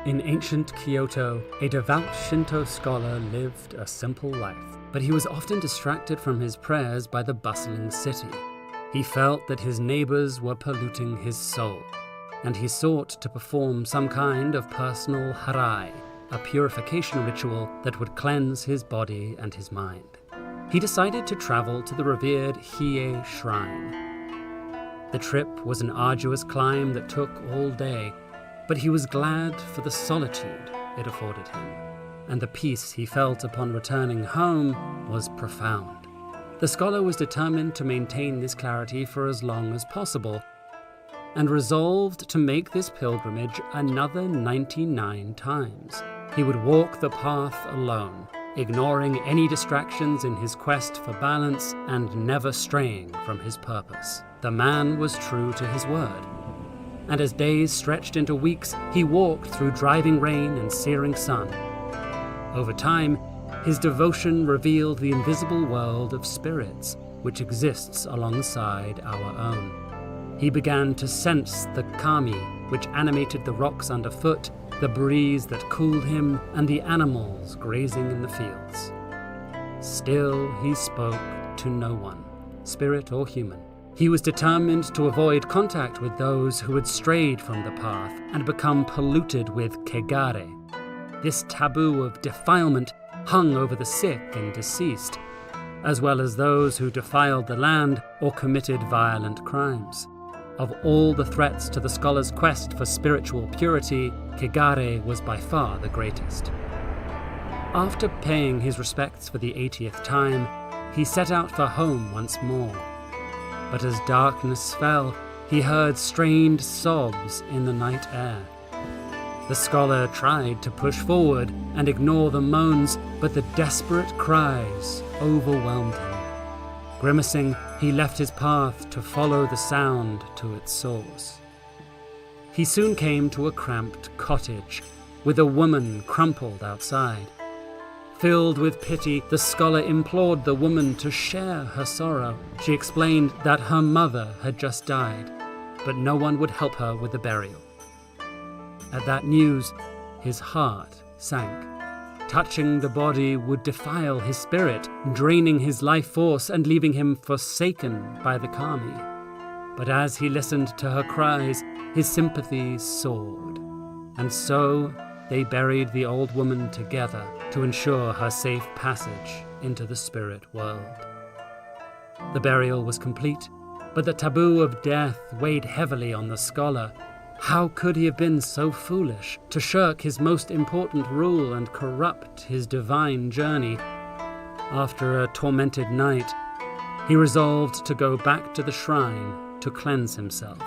In ancient Kyoto, a devout Shinto scholar lived a simple life, but he was often distracted from his prayers by the bustling city. He felt that his neighbors were polluting his soul, and he sought to perform some kind of personal harai, a purification ritual that would cleanse his body and his mind. He decided to travel to the revered Hiei Shrine. The trip was an arduous climb that took all day, but he was glad for the solitude it afforded him, and the peace he felt upon returning home was profound. The scholar was determined to maintain this clarity for as long as possible, and resolved to make this pilgrimage another 99 times. He would walk the path alone, ignoring any distractions in his quest for balance and never straying from his purpose. The man was true to his word. And as days stretched into weeks, he walked through driving rain and searing sun. Over time, his devotion revealed the invisible world of spirits, which exists alongside our own. He began to sense the kami, which animated the rocks underfoot, the breeze that cooled him, and the animals grazing in the fields. Still, he spoke to no one, spirit or human. He was determined to avoid contact with those who had strayed from the path and become polluted with kegare. This taboo of defilement hung over the sick and deceased, as well as those who defiled the land or committed violent crimes. Of all the threats to the scholar's quest for spiritual purity, kegare was by far the greatest. After paying his respects for the 80th time, he set out for home once more. But as darkness fell, he heard strained sobs in the night air. The scholar tried to push forward and ignore the moans, but the desperate cries overwhelmed him. Grimacing, he left his path to follow the sound to its source. He soon came to a cramped cottage, with a woman crumpled outside. Filled with pity, the scholar implored the woman to share her sorrow. She explained that her mother had just died, but no one would help her with the burial. At that news, his heart sank. Touching the body would defile his spirit, draining his life force and leaving him forsaken by the kami. But as he listened to her cries, his sympathies soared. And so they buried the old woman together to ensure her safe passage into the spirit world. The burial was complete, but the taboo of death weighed heavily on the scholar. How could he have been so foolish to shirk his most important rule and corrupt his divine journey? After a tormented night, he resolved to go back to the shrine to cleanse himself.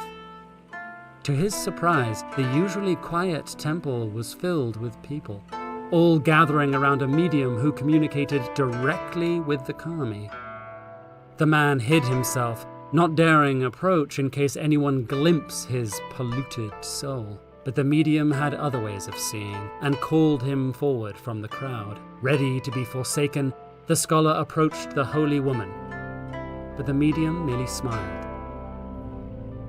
To his surprise, the usually quiet temple was filled with people, all gathering around a medium who communicated directly with the kami. The man hid himself, not daring approach in case anyone glimpsed his polluted soul. But the medium had other ways of seeing, and called him forward from the crowd. Ready to be forsaken, the scholar approached the holy woman, but the medium merely smiled.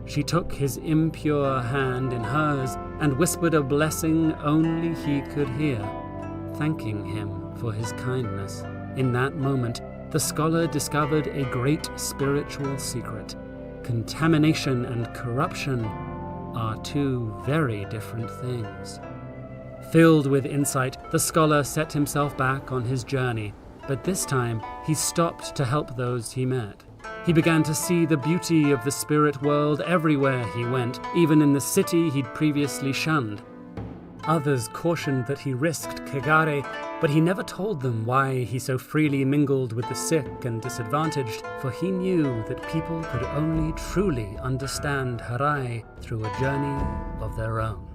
She took his impure hand in hers and whispered a blessing only he could hear, thanking him for his kindness. In that moment, the scholar discovered a great spiritual secret. Contamination and corruption are two very different things. Filled with insight, the scholar set himself back on his journey, but this time he stopped to help those he met. He began to see the beauty of the spirit world everywhere he went, even in the city he'd previously shunned. Others cautioned that he risked kegare, but he never told them why he so freely mingled with the sick and disadvantaged, for he knew that people could only truly understand harai through a journey of their own.